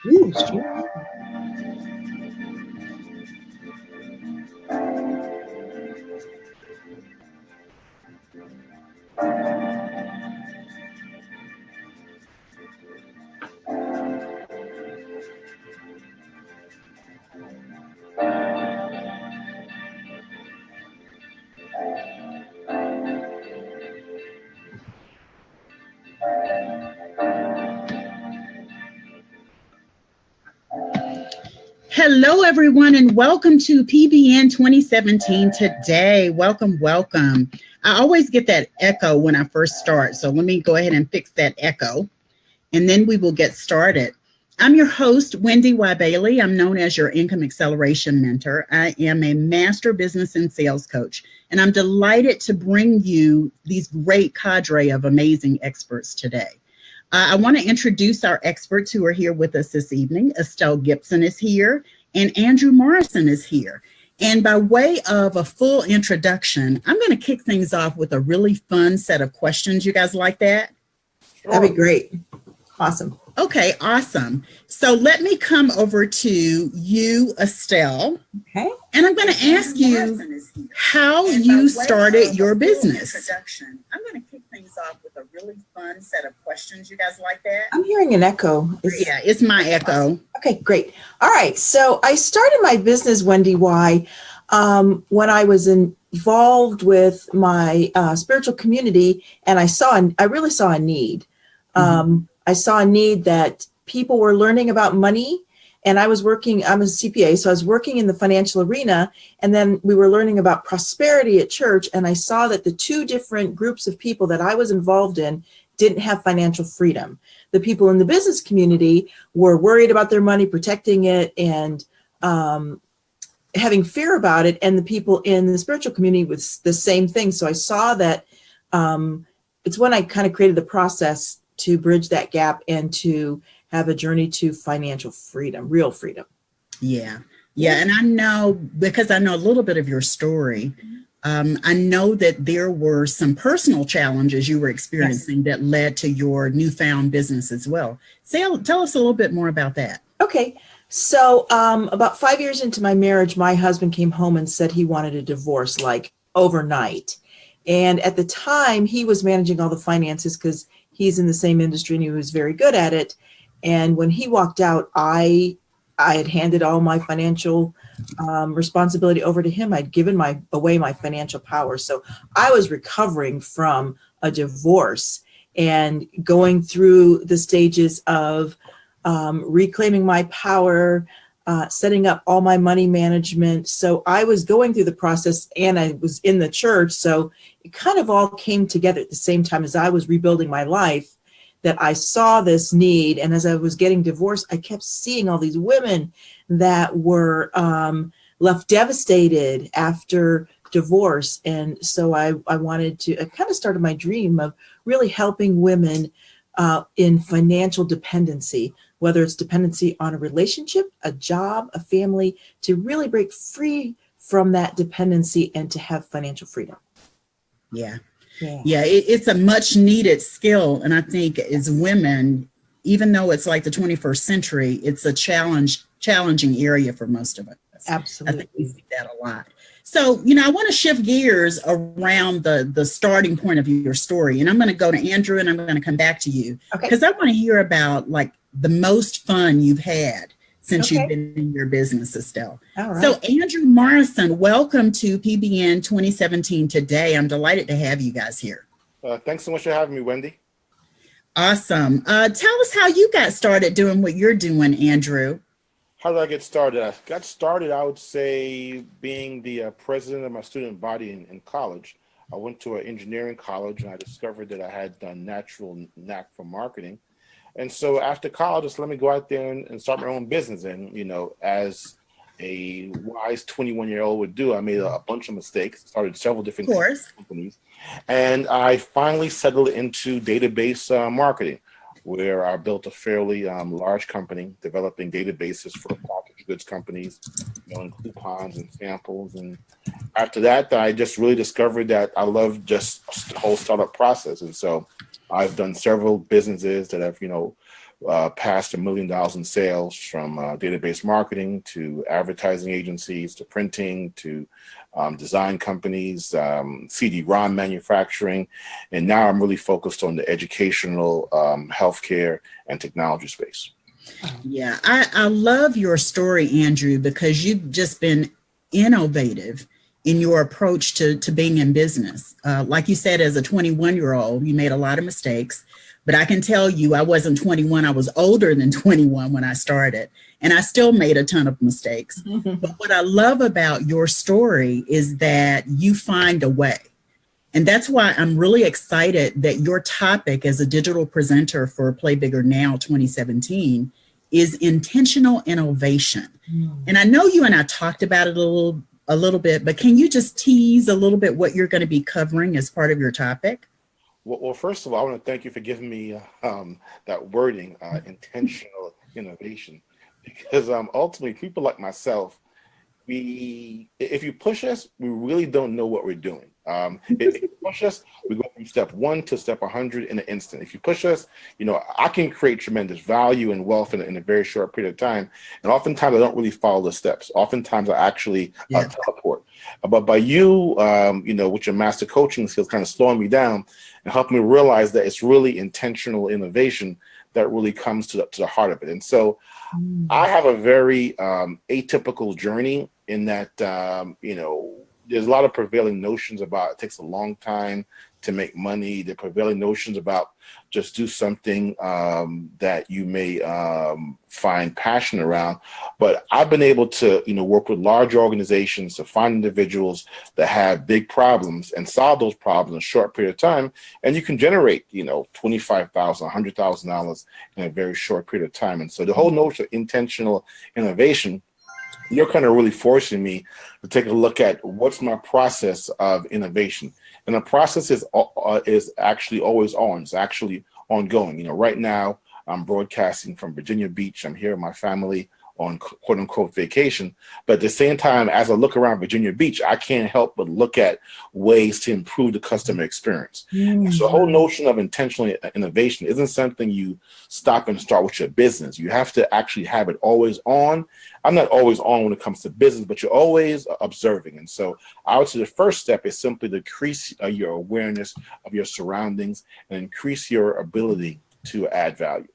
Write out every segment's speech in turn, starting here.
Ooh, sure. Hello, everyone, and welcome to PBN 2017 Today. Welcome, welcome. I always get that echo when I first start, so let me go ahead and fix that echo, and then we will get started. I'm your host, Wendy Y. Bailey. I'm known as your Income Acceleration Mentor. I am a master business and sales coach, and I'm delighted to bring you these great cadre of amazing experts today. I want to introduce our experts who are here with us this evening. Estelle Gibson is here, and Andrew Morrison is here. And by way of a full introduction, I'm going to kick things off with a really fun set of questions. You guys like that? That'd be great. Awesome. Okay, awesome. So let me come over to you, Estelle. Okay. And I'm going to ask you how you started your business. I'm going to kick things off with a really fun set of questions. You guys like that? I'm hearing an echo. Yeah, it's my echo. Okay, great. All right. So I started my business, Wendy Y, when I was involved with my spiritual community, and I really saw a need. I saw a need that people were learning about money, and I'm a CPA, so I was working in the financial arena, and then we were learning about prosperity at church, and I saw that the two different groups of people that I was involved in didn't have financial freedom. The people in the business community were worried about their money, protecting it, and having fear about it, and the people in the spiritual community was the same thing. So I saw that it's when I kind of created the process to bridge that gap and to have a journey to financial freedom, real freedom. Yeah. And I know, because I know a little bit of your story, I know that there were some personal challenges you were experiencing that led to your newfound business as well. Tell us a little bit more about that. Okay. So about 5 years into my marriage, my husband came home and said he wanted a divorce, like overnight. And at the time, he was managing all the finances because he's in the same industry and he was very good at it. And when he walked out, I had handed all my financial responsibility over to him. I'd given away my financial power. So I was recovering from a divorce and going through the stages of reclaiming my power, setting up all my money management. So I was going through the process, and I was in the church. So it kind of all came together at the same time as I was rebuilding my life, that I saw this need. And as I was getting divorced, I kept seeing all these women that were left devastated after divorce. And so I kind of started my dream of really helping women in financial dependency, whether it's dependency on a relationship, a job, a family, to really break free from that dependency and to have financial freedom. Yeah, it's a much needed skill. And I think as women, even though it's like the 21st century, it's a challenging area for most of us. Absolutely. I think we see that a lot. So, I want to shift gears around the starting point of your story. And I'm going to go to Andrew, and I'm going to come back to you. Because I want to hear about like the most fun you've had since you've been in your business, Estelle. All right. So Andrew Morrison, welcome to PBN 2017 Today. I'm delighted to have you guys here. Thanks so much for having me, Wendy. Awesome. Tell us how you got started doing what you're doing, Andrew. How did I get started? I got started, I would say, being the president of my student body in college. I went to an engineering college, and I discovered that I had a natural knack for marketing. And so after college, just let me go out there and start my own business. And, as a wise 21-year-old would do, I made a bunch of mistakes, started several different companies. And I finally settled into database marketing, where I built a fairly large company developing databases for packaged goods companies, and coupons and samples. And after that, I just really discovered that I love just the whole startup process. And so I've done several businesses that have, passed $1 million in sales from database marketing to advertising agencies to printing to design companies, CD-ROM manufacturing, and now I'm really focused on the educational, healthcare, and technology space. Yeah, I love your story, Andrew, because you've just been innovative in your approach to being in business. Like you said, as a 21-year-old, you made a lot of mistakes, but I can tell you I wasn't 21. I was older than 21 when I started, and I still made a ton of mistakes. But what I love about your story is that you find a way. And that's why I'm really excited that your topic as a digital presenter for Play Bigger Now 2017 is intentional innovation. And I know you and I talked about it a little bit, but can you just tease a little bit what you're going to be covering as part of your topic? Well, first of all, I want to thank you for giving me that wording, intentional innovation, because ultimately people like myself, if you push us, we really don't know what we're doing. If you push us, we go from step 1 to step 100 in an instant. If you push us, I can create tremendous value and wealth in a very short period of time. And oftentimes I don't really follow the steps. Oftentimes I actually teleport. But by you, with your master coaching skills, kind of slowing me down and helping me realize that it's really intentional innovation that really comes to the heart of it. And so I have a very atypical journey in that, there's a lot of prevailing notions about it takes a long time to make money. The prevailing notions about just do something that you may find passion around. But I've been able to, work with large organizations to find individuals that have big problems and solve those problems in a short period of time. And you can generate, $25,000, $100,000 in a very short period of time. And so the whole notion of intentional innovation, you're kind of really forcing me to take a look at what's my process of innovation. And the process is actually always on. It's actually ongoing. Right now I'm broadcasting from Virginia Beach. I'm here with my family on quote unquote vacation. But at the same time, as I look around Virginia Beach, I can't help but look at ways to improve the customer experience. So the whole notion of intentional innovation isn't something you stop and start with your business. You have to actually have it always on. I'm not always on when it comes to business, but you're always observing. And so I would say the first step is simply to increase your awareness of your surroundings and increase your ability to add value.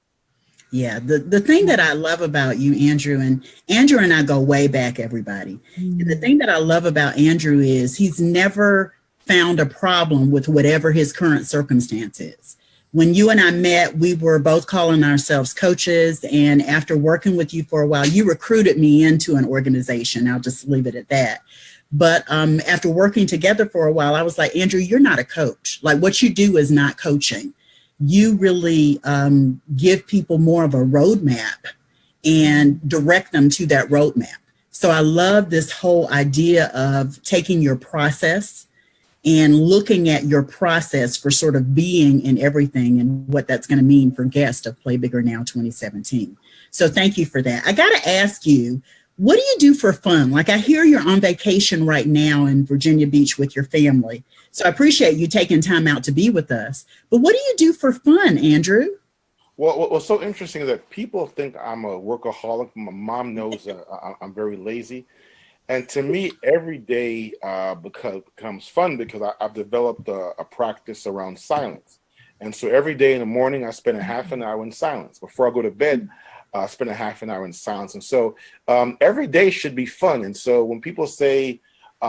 Yeah, the thing that I love about you, Andrew and I go way back, everybody. The thing that I love about Andrew is he's never found a problem with whatever his current circumstance is. When you and I met, we were both calling ourselves coaches. And after working with you for a while, you recruited me into an organization. I'll just leave it at that. But after working together for a while, I was like, Andrew, you're not a coach. Like what you do is not coaching. You really give people more of a roadmap and direct them to that roadmap. So I love this whole idea of taking your process and looking at your process for sort of being in everything and what that's going to mean for guests of Play Bigger Now 2017. So thank you for that. I got to ask you, what do you do for fun? Like I hear you're on vacation right now in Virginia Beach with your family. So I appreciate you taking time out to be with us. But what do you do for fun, Andrew? Well, what's so interesting is that people think I'm a workaholic. My mom knows that I'm very lazy. And to me, every day becomes fun because I've developed a practice around silence. And so every day in the morning, I spend a half an hour in silence. Before I go to bed, I spend a half an hour in silence. And so every day should be fun. And so when people say,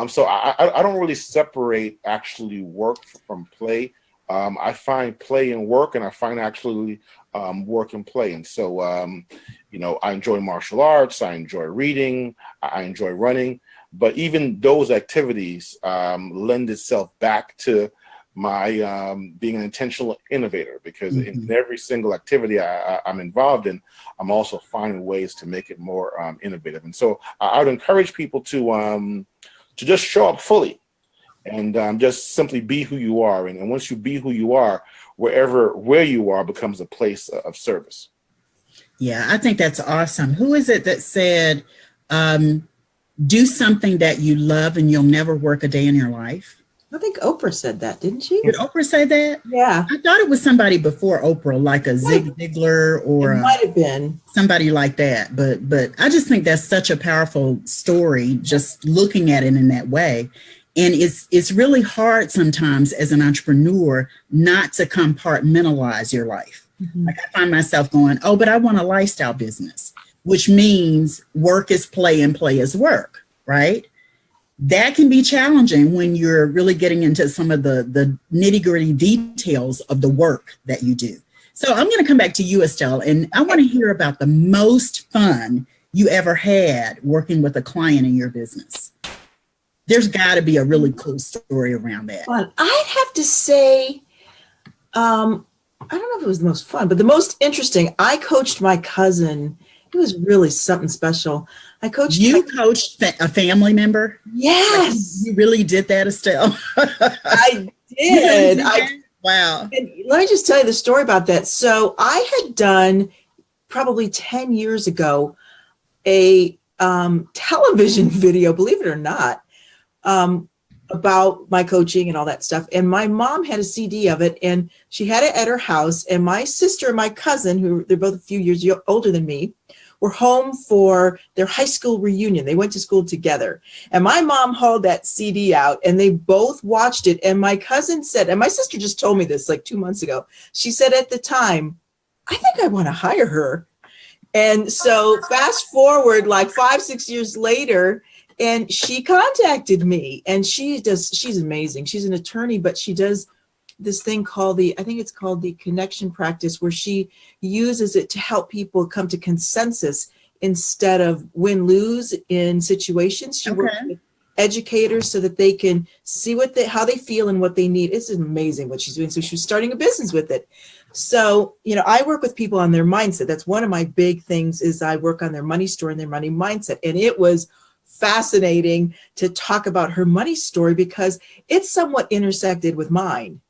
so I don't really separate actually work from play. I find play and work, and I find actually work and play. And so, I enjoy martial arts. I enjoy reading. I enjoy running. But even those activities lend itself back to my being an intentional innovator, because in every single activity I'm involved in, I'm also finding ways to make it more innovative. And so I would encourage people to just show up fully and just simply be who you are. And once you be who you are, where you are becomes a place of service. Yeah, I think that's awesome. Who is it that said, do something that you love and you'll never work a day in your life? I think Oprah said that, didn't she? Did Oprah say that? Yeah. I thought it was somebody before Oprah, like a Zig Ziglar or It might have been somebody like that. But I just think that's such a powerful story, just looking at it in that way. And it's really hard sometimes as an entrepreneur not to compartmentalize your life. Mm-hmm. Like I find myself going, oh, but I want a lifestyle business, which means work is play and play is work, right? That can be challenging when you're really getting into some of the nitty-gritty details of the work that you do. So I'm going to come back to you, Estelle, and I want to hear about the most fun you ever had working with a client in your business. There's got to be a really cool story around that. Fun. I'd have to say, I don't know if it was the most fun, but the most interesting, I coached my cousin. It was really something special. I coached. You coached a family member? Yes. Like you really did that, Estelle? I did. Wow. And let me just tell you the story about that. So I had done probably 10 years ago a television video, believe it or not, about my coaching and all that stuff. And my mom had a CD of it, and she had it at her house. And my sister and my cousin, who they're both a few years older than me, were home for their high school reunion. They went to school together. And my mom hauled that CD out, and they both watched it. And my cousin said, and my sister just told me this like 2 months ago, she said at the time, I think I want to hire her. And so fast forward like 5-6 years later, and she contacted me, and she's amazing. She's an attorney, but she does this thing called I think it's called the connection practice, where she uses it to help people come to consensus instead of win-lose in situations. She works with educators so that they can see how they feel and what they need. It's amazing what she's doing. So she was starting a business with it. So, I work with people on their mindset. That's one of my big things, is I work on their money story and their money mindset. And it was fascinating to talk about her money story because it's somewhat intersected with mine,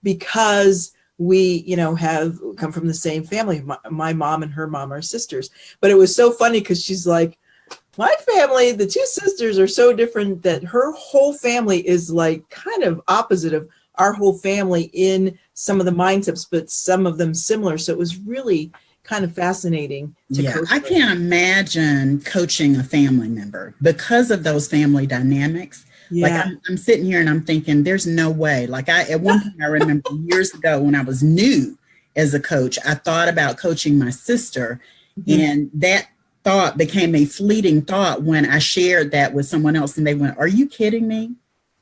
because we, have come from the same family. My mom and her mom are sisters. But it was so funny because she's like, my family, the two sisters are so different that her whole family is like kind of opposite of our whole family in some of the mindsets, but some of them similar. So it was really kind of fascinating to coach. I can't imagine coaching a family member because of those family dynamics. Yeah. Like I'm sitting here and I'm thinking, there's no way. Like at one point, I remember years ago when I was new as a coach, I thought about coaching my sister, and that thought became a fleeting thought when I shared that with someone else, and they went, "Are you kidding me?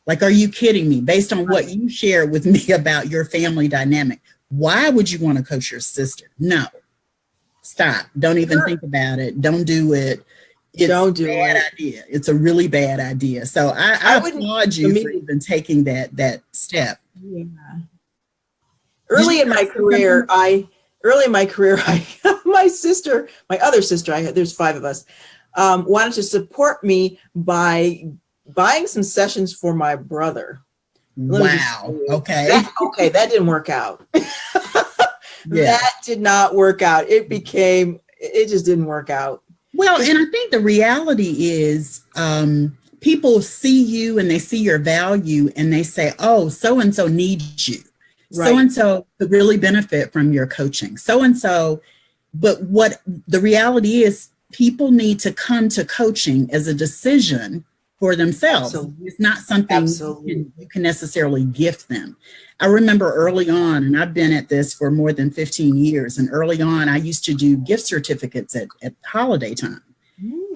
Like, are you kidding me? Based on what you shared with me about your family dynamic, why would you want to coach your sister? No, stop. Don't even think about it. Don't do it. It's a bad idea. It's a really bad idea." So I applaud you for even taking that step. Yeah. Early in my career, my other sister, there's 5 of us, wanted to support me by buying some sessions for my brother. Wow. Okay. That didn't work out. That did not work out. It just didn't work out. Well, and I think the reality is people see you and they see your value and they say, oh, so-and-so needs you. Right. So-and-so could really benefit from your coaching. So-and-so, but what the reality is, people need to come to coaching as a decision for themselves. Absolutely. It's not something you can necessarily gift them. I remember early on, and I've been at this for more than 15 years, and early on, I used to do gift certificates at holiday time.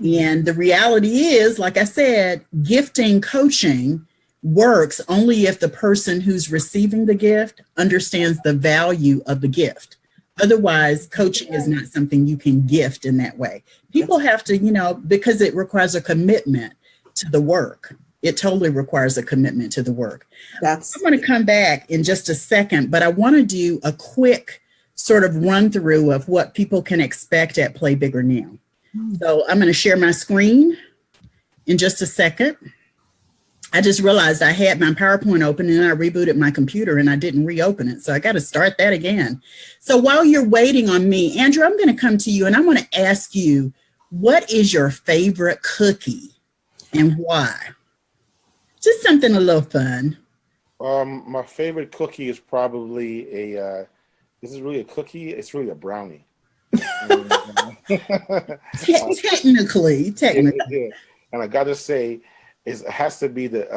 And the reality is, like I said, gifting coaching works only if the person who's receiving the gift understands the value of the gift. Otherwise, coaching is not something you can gift in that way. People have to, because it requires a commitment to the work. It totally requires a commitment to the work. I'm going to come back in just a second, but I want to do a quick sort of run through of what people can expect at Play Bigger Now. So I'm going to share my screen in just a second. I just realized I had my PowerPoint open and I rebooted my computer and I didn't reopen it. So I got to start that again. So while you're waiting on me, Andrew, I'm going to come to you and I want to ask you, what is your favorite cookie and why? Just something a little fun. My favorite cookie is probably this is really a cookie. It's really a brownie. And, Technically. yeah. And I gotta say, it has to be the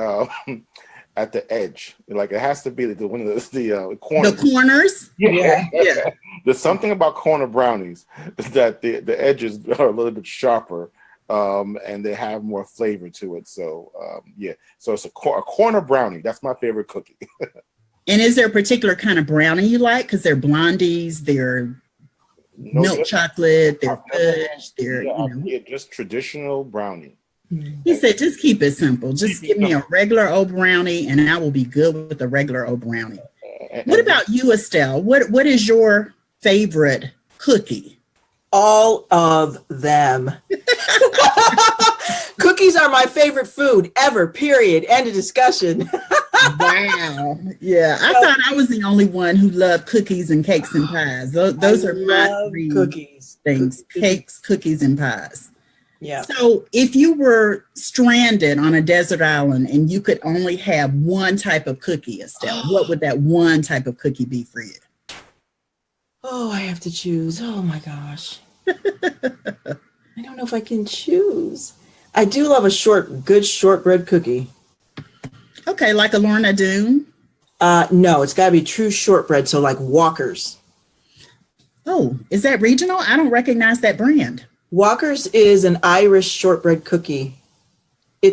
at the edge. Like it has to be the one of the corner. The corners. Yeah. Yeah. There's something about corner brownies that the edges are a little bit sharper, and they have more flavor to it. So yeah, so it's a corner brownie. That's my favorite cookie. And is there a particular kind of brownie you like? Because they're blondies, they're milk chocolate, they're fudge, they're just traditional brownie. He said, just keep it simple. Just give me a regular old brownie and I will be good with a regular old brownie. What about you, Estelle? What is your favorite cookie? All of them. Cookies are my favorite food ever, period. End of discussion. Wow. Yeah. I thought I was the only one who loved cookies and cakes and pies. Those are my three cookies. Things. Cakes, cookies, and pies. Yeah. So if you were stranded on a desert island and you could only have one type of cookie, Estelle, what would that one type of cookie be for you? Oh, I have to choose. Oh my gosh. I don't know if I can choose. I do love a good shortbread cookie. Okay, like a Lorna Doone? No, it's got to be true shortbread, so like Walker's. Oh, is that regional? I don't recognize that brand. Walker's is an Irish shortbread cookie. I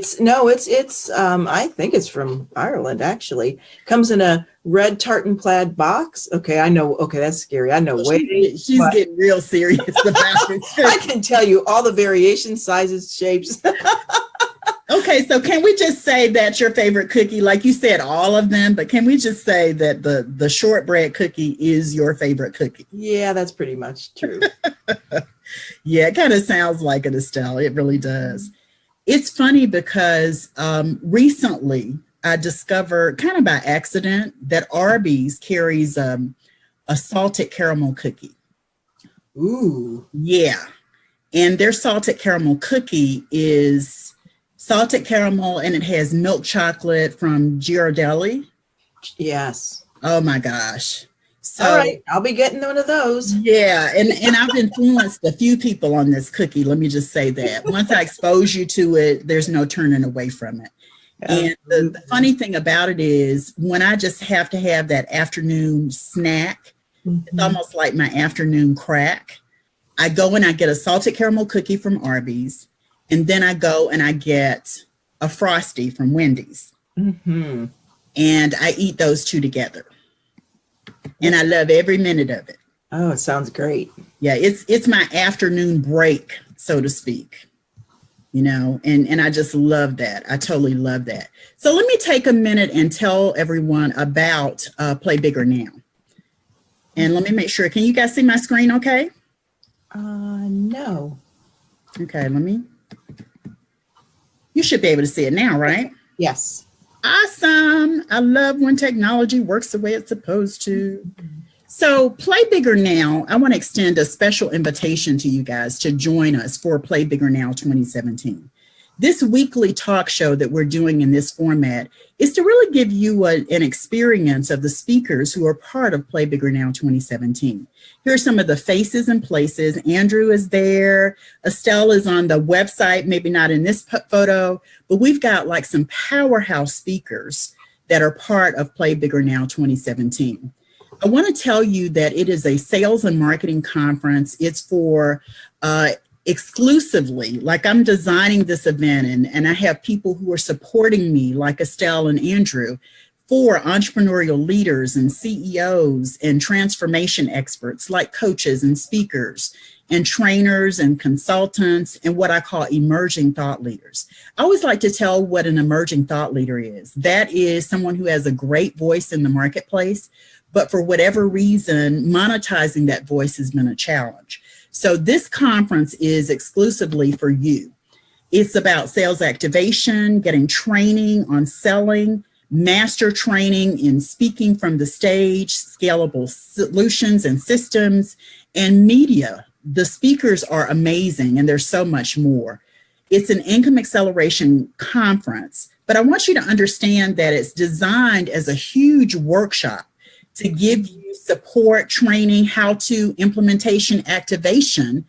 think it's from Ireland, actually. Comes in a red tartan plaid box. Okay, I know. Okay, that's scary. I know. She's getting real serious about it. I can tell you all the variations, sizes, shapes. Okay, so can we just say that's your favorite cookie? Like you said, all of them, but can we just say that the shortbread cookie is your favorite cookie? Yeah, that's pretty much true. Yeah, it kind of sounds like it, Estelle. It really does. It's funny because recently I discovered, kind of by accident, that Arby's carries a salted caramel cookie. Ooh. Yeah. And their salted caramel cookie is salted caramel and it has milk chocolate from Ghirardelli. Yes. Oh my gosh. So, all right, I'll be getting one of those. Yeah, and I've influenced a few people on this cookie. Let me just say that. Once I expose you to it, there's no turning away from it. And the funny thing about it is when I just have to have that afternoon snack, it's almost like my afternoon crack. I go and I get a salted caramel cookie from Arby's, and then I go and I get a Frosty from Wendy's. And I eat those two together. And I love every minute of it. Oh, it sounds great. Yeah, it's my afternoon break, so to speak. You know, and I just love that. I totally love that. So let me take a minute and tell everyone about Play Bigger Now. And let me make sure, can you guys see my screen okay? No. Okay, you should be able to see it now, right? Yes. Awesome. I love when technology works the way it's supposed to. So Play Bigger Now, I want to extend a special invitation to you guys to join us for Play Bigger Now 2017. This weekly talk show that we're doing in this format is to really give you an experience of the speakers who are part of Play Bigger Now 2017. Here are some of the faces and places. Andrew is there. Estelle is on the website, maybe not in this photo, but we've got like some powerhouse speakers that are part of Play Bigger Now 2017. I want to tell you that it is a sales and marketing conference. It's for exclusively, like I'm designing this event and I have people who are supporting me like Estelle and Andrew, for entrepreneurial leaders and CEOs and transformation experts like coaches and speakers and trainers and consultants and what I call emerging thought leaders. I always like to tell what an emerging thought leader is. That is someone who has a great voice in the marketplace, but for whatever reason, monetizing that voice has been a challenge. So this conference is exclusively for you. It's about sales activation, getting training on selling, master training in speaking from the stage, scalable solutions and systems, and media. The speakers are amazing and there's so much more. It's an income acceleration conference but I want you to understand that it's designed as a huge workshop to give you support, training, how-to, implementation, activation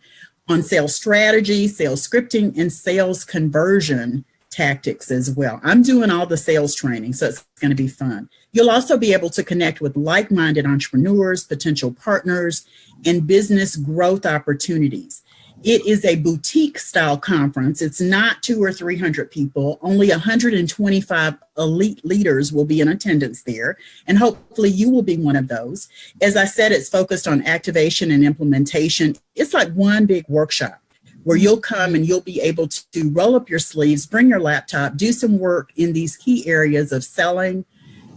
on sales strategy, sales scripting, and sales conversion tactics as well. I'm doing all the sales training, so it's going to be fun. You'll also be able to connect with like-minded entrepreneurs, potential partners, and business growth opportunities. It is a boutique style conference. It's not 200 or 300 people. Only 125 elite leaders will be in attendance there, and hopefully you will be one of those. As I said, it's focused on activation and implementation. It's like one big workshop where you'll come and you'll be able to roll up your sleeves, bring your laptop, do some work in these key areas of selling,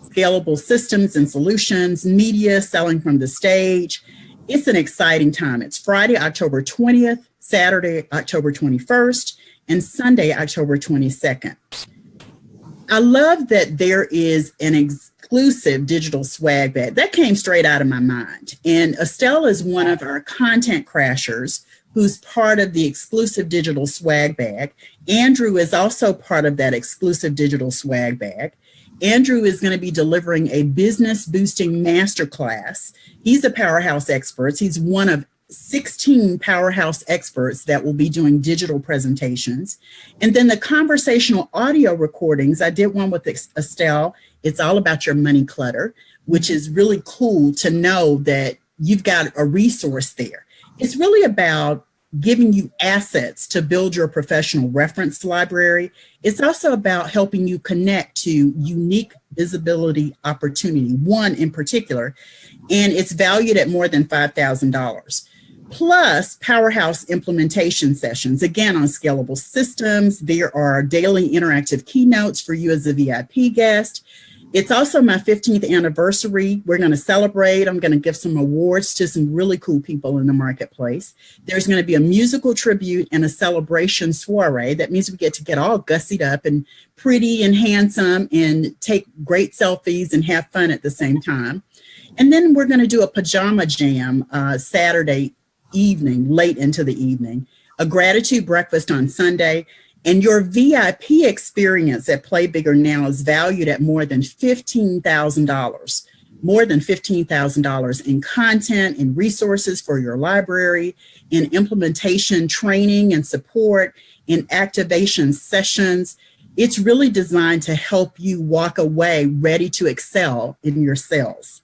scalable systems and solutions, media, selling from the stage. It's an exciting time. It's Friday, October 20th, Saturday, October 21st, and Sunday, October 22nd. I love that there is an exclusive digital swag bag. That came straight out of my mind. And Estelle is one of our content crashers who's part of the exclusive digital swag bag. Andrew is also part of that exclusive digital swag bag. Andrew is going to be delivering a business boosting masterclass. He's a powerhouse expert. He's one of 16 powerhouse experts that will be doing digital presentations. And then the conversational audio recordings, I did one with Estelle. It's all about your money clutter, which is really cool to know that you've got a resource there. It's really about giving you assets to build your professional reference library. It's also about helping you connect to unique visibility opportunity, one in particular, and it's valued at more than $5,000. Plus powerhouse implementation sessions, again, on scalable systems. There are daily interactive keynotes for you as a VIP guest. It's also my 15th anniversary. We're going to celebrate. I'm going to give some awards to some really cool people in the marketplace. There's going to be a musical tribute and a celebration soiree. That means we get to get all gussied up and pretty and handsome and take great selfies and have fun at the same time. And then we're going to do a pajama jam Saturday evening, late into the evening, a gratitude breakfast on Sunday. And your VIP experience at Play Bigger Now is valued at more than $15,000, more than $15,000 in content and resources for your library, in implementation, training and support, in activation sessions. It's really designed to help you walk away ready to excel in your sales.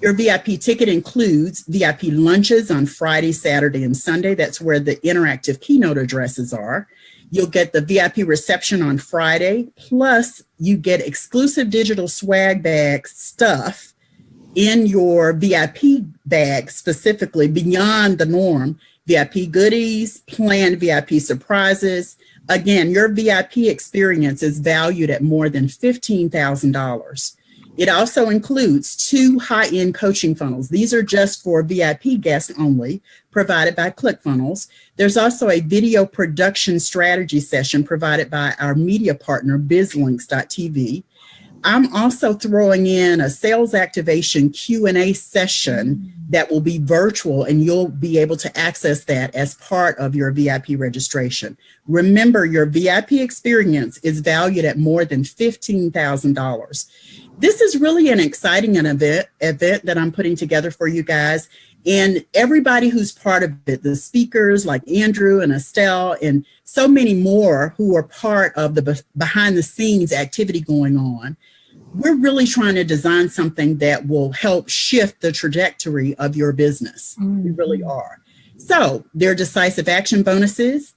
Your VIP ticket includes VIP lunches on Friday, Saturday, and Sunday. That's where the interactive keynote addresses are. You'll get the VIP reception on Friday, plus you get exclusive digital swag bag stuff in your VIP bag, specifically beyond the norm, VIP goodies, planned VIP surprises. Again, your VIP experience is valued at more than $15,000. It also includes 2 high-end coaching funnels. These are just for VIP guests only, provided by ClickFunnels. There's also a video production strategy session provided by our media partner, bizlinks.tv. I'm also throwing in a sales activation Q&A session that will be virtual, and you'll be able to access that as part of your VIP registration. Remember, your VIP experience is valued at more than $15,000. This is really an exciting event that I'm putting together for you guys. And everybody who's part of it, the speakers like Andrew and Estelle and so many more who are part of the behind the scenes activity going on, we're really trying to design something that will help shift the trajectory of your business. We really are. So there are decisive action bonuses.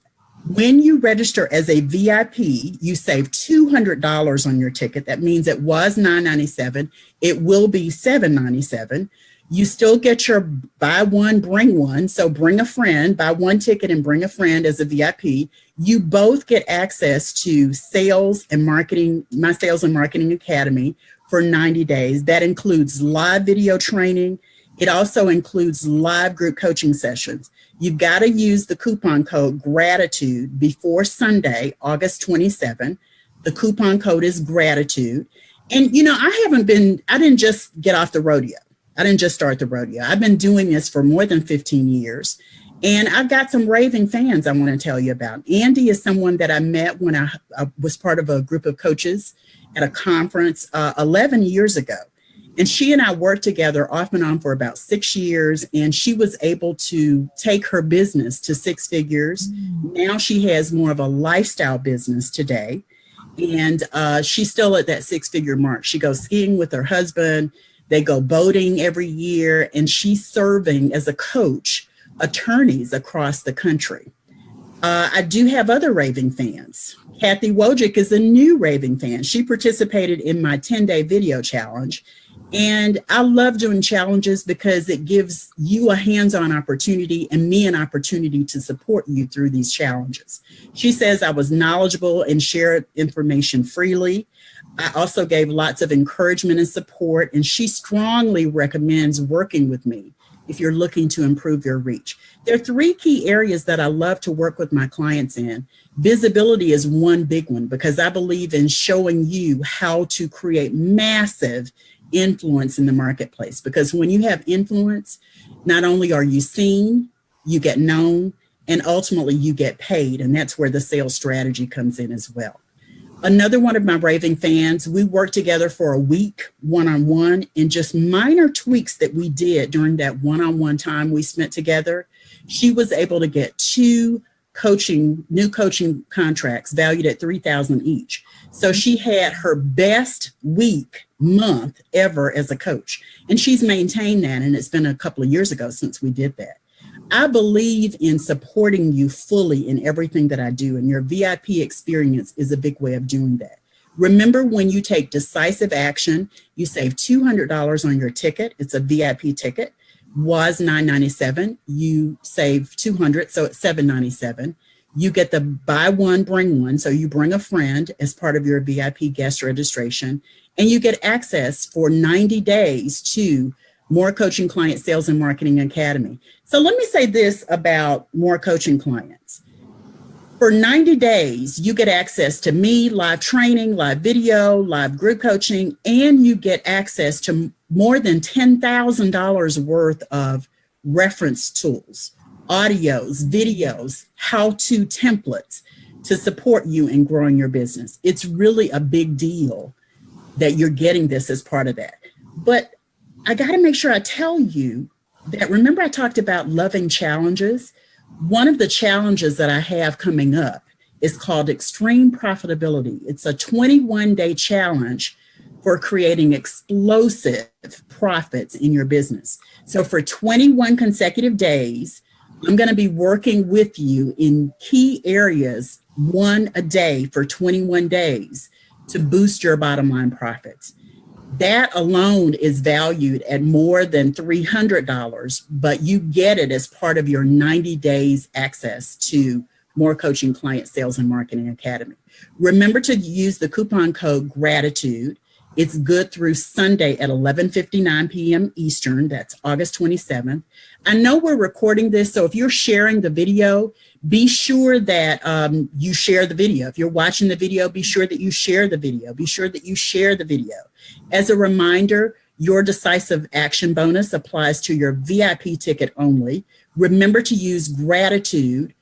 When you register as a VIP, you save $200 on your ticket. That means it was $997. It will be $797. You still get your buy one, bring one. So bring a friend, buy one ticket and bring a friend as a VIP. You both get access to sales and marketing, my Sales and Marketing Academy for 90 days. That includes live video training. It also includes live group coaching sessions. You've got to use the coupon code GRATITUDE before Sunday, August 27. The coupon code is GRATITUDE. And, you know, I didn't just get off the rodeo. I didn't just start the rodeo. I've been doing this for more than 15 years. And I've got some raving fans I want to tell you about. Andy is someone that I met when I was part of a group of coaches at a conference 11 years ago. And she and I worked together off and on for about 6 years, and she was able to take her business to 6 figures. Now she has more of a lifestyle business today, and she's still at that 6-figure mark. She goes skiing with her husband. They go boating every year, and she's serving as a coach attorneys across the country. I do have other raving fans. Kathy Wojcik is a new raving fan. She participated in my 10-day video challenge. And I love doing challenges because it gives you a hands-on opportunity and me an opportunity to support you through these challenges. She says I was knowledgeable and shared information freely. I also gave lots of encouragement and support, and she strongly recommends working with me if you're looking to improve your reach. There are 3 key areas that I love to work with my clients in. Visibility is one big one because I believe in showing you how to create massive influence in the marketplace, because when you have influence, not only are you seen, you get known, and ultimately you get paid. And that's where the sales strategy comes in as well. Another one of my raving fans, we worked together for a week one-on-one, and just minor tweaks that we did during that one-on-one time we spent together, she was able to get 2 new coaching contracts valued at $3,000 each. So she had her best month ever as a coach, and she's maintained that. And it's been a couple of years ago since we did that. I believe in supporting you fully in everything that I do, and your VIP experience is a big way of doing that. Remember, when you take decisive action, you save $200 on your ticket. It's a VIP ticket. Was $997. You save $200, so it's $797. You get the buy one, bring one. So you bring a friend as part of your VIP guest registration, and you get access for 90 days to More Coaching Client Sales and Marketing Academy. So let me say this about More Coaching Clients. For 90 days, you get access to me, live training, live video, live group coaching, and you get access to more than $10,000 worth of reference tools, audios, videos, how-to templates to support you in growing your business. It's really a big deal that you're getting this as part of that. But I got to make sure I tell you that, remember I talked about loving challenges? One of the challenges that I have coming up is called Extreme Profitability. It's a 21-day challenge for creating explosive profits in your business. So for 21 consecutive days, I'm going to be working with you in key areas, one a day for 21 days to boost your bottom line profits. That alone is valued at more than $300, but you get it as part of your 90 days access to More Coaching Client Sales and Marketing Academy. Remember to use the coupon code GRATITUDE. It's good through Sunday at 11:59 p.m. Eastern. That's August 27th. I know we're recording this, so if you're sharing the video, be sure that you share the video. If you're watching the video, be sure that you share the video. Be sure that you share the video. As a reminder, your decisive action bonus applies to your VIP ticket only. Remember to use GRATITUDE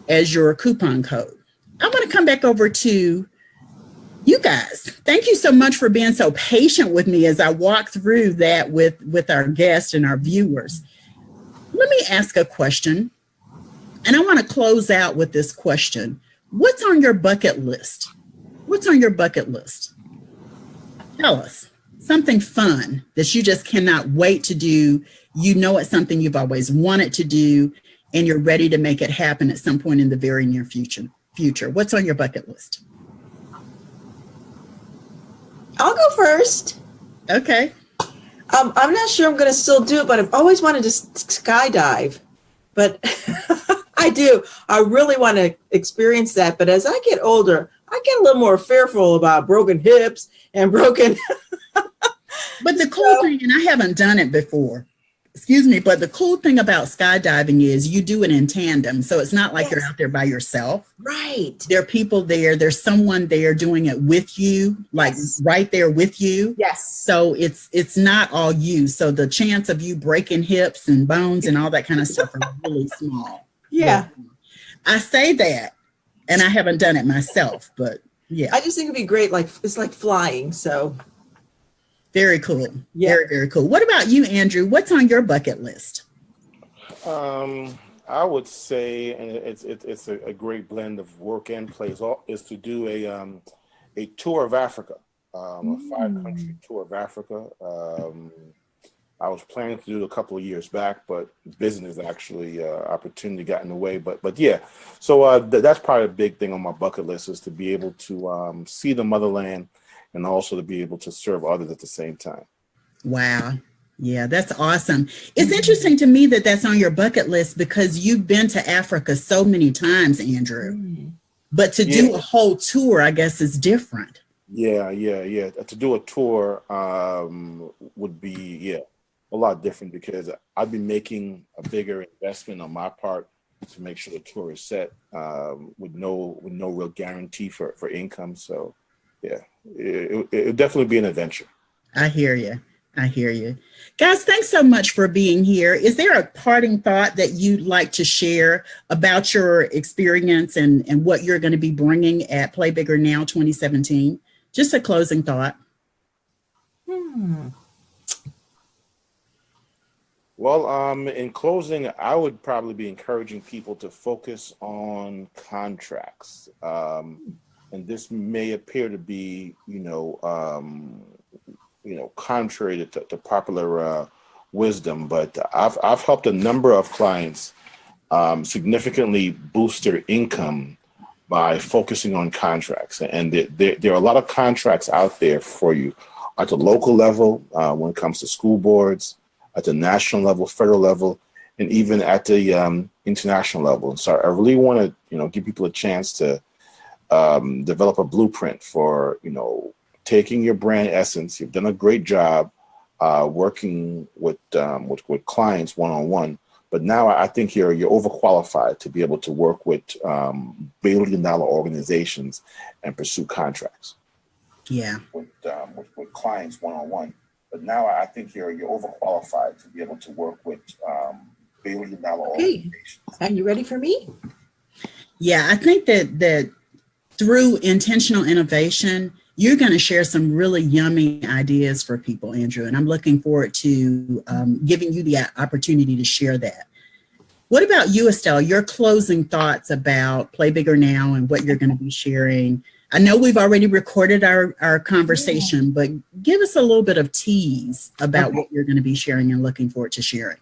as your coupon code. I want to come back over to you guys. Thank you so much for being so patient with me as I walk through that with our guests and our viewers. Let me ask a question, and I want to close out with this question. What's on your bucket list? What's on your bucket list? Tell us something fun that you just cannot wait to do. You know it's something you've always wanted to do, and you're ready to make it happen at some point in the very near future. What's on your bucket list? I'll go first. Okay. I'm not sure I'm going to still do it, but I've always wanted to skydive. But I do. I really want to experience that. But as I get older, I get a little more fearful about broken hips and broken. But the cool thing, and I haven't done it before, Excuse me, but the cool thing about skydiving is you do it in tandem. So it's not like Yes. you're out there by yourself. Right. There are people there, there's someone there doing it with you, like Yes. right there with you. Yes. So it's not all you. So the chance of you breaking hips and bones and all that kind of stuff are really small. Yeah. I say that, and I haven't done it myself, but yeah. I just think it'd be great. Like, it's like flying. So Very cool. Yeah. Very, very cool. What about you, Andrew? What's on your bucket list? I would say, and it's a great blend of work and play, is to do a tour of Africa, a 5-country tour of Africa. I was planning to do it a couple of years back, but business actually opportunity got in the way. But yeah, so that's probably a big thing on my bucket list, is to be able to see the motherland and also to be able to serve others at the same time. Wow. Yeah, that's awesome. It's interesting to me that that's on your bucket list because you've been to Africa so many times, Andrew. But to do a whole tour, I guess, is different. Yeah. To do a tour would be, a lot different, because I'd be making a bigger investment on my part to make sure the tour is set with no real guarantee for income. So, yeah, it'd definitely be an adventure. I hear you. Guys, thanks so much for being here. Is there a parting thought that you'd like to share about your experience and what you're going to be bringing at Play Bigger Now 2017? Just a closing thought. Well, in closing, I would probably be encouraging people to focus on contracts. And this may appear to be, contrary to popular wisdom, but I've helped a number of clients significantly boost their income by focusing on contracts. And there are a lot of contracts out there for you at the local level when it comes to school boards, at the national level, federal level, and even at the international level. And so I really want to, give people a chance to develop a blueprint for, taking your brand essence. You've done a great job working with clients one-on-one, but now I think you're overqualified to be able to work with billion-dollar organizations and pursue contracts. Yeah. With clients one-on-one. But now I think you're overqualified to be able to work with billion-dollar organizations. Are you ready for me? Yeah, I think that through intentional innovation, you're going to share some really yummy ideas for people, Andrew, and I'm looking forward to giving you the opportunity to share that. What about you, Estelle? Your closing thoughts about Play Bigger Now and what you're going to be sharing? I know we've already recorded our conversation, but give us a little bit of tease about what you're going to be sharing and looking forward to sharing.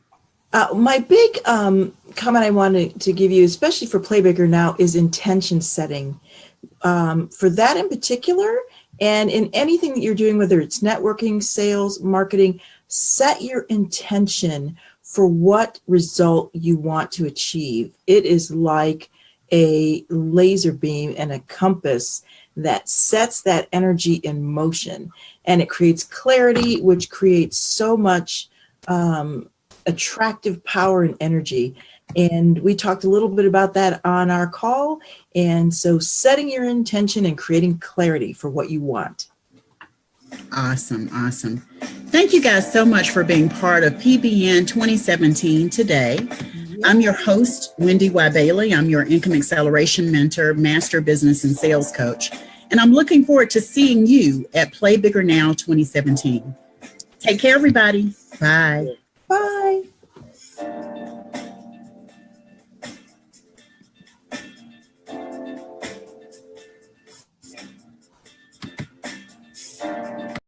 My big comment I wanted to give you, especially for Play Bigger Now, is intention setting. For that in particular, and in anything that you're doing, whether it's networking, sales, marketing, set your intention for what result you want to achieve. It is like a laser beam and a compass that sets that energy in motion, and it creates clarity, which creates so much attractive power and energy. And we talked a little bit about that on our call. And so setting your intention and creating clarity for what you want. Awesome. Thank you guys so much for being part of PBN 2017 Today. I'm your host, Wendy Y. Bailey. I'm your Income Acceleration Mentor, Master Business and Sales Coach. And I'm looking forward to seeing you at Play Bigger Now 2017. Take care, everybody. Bye. Bye.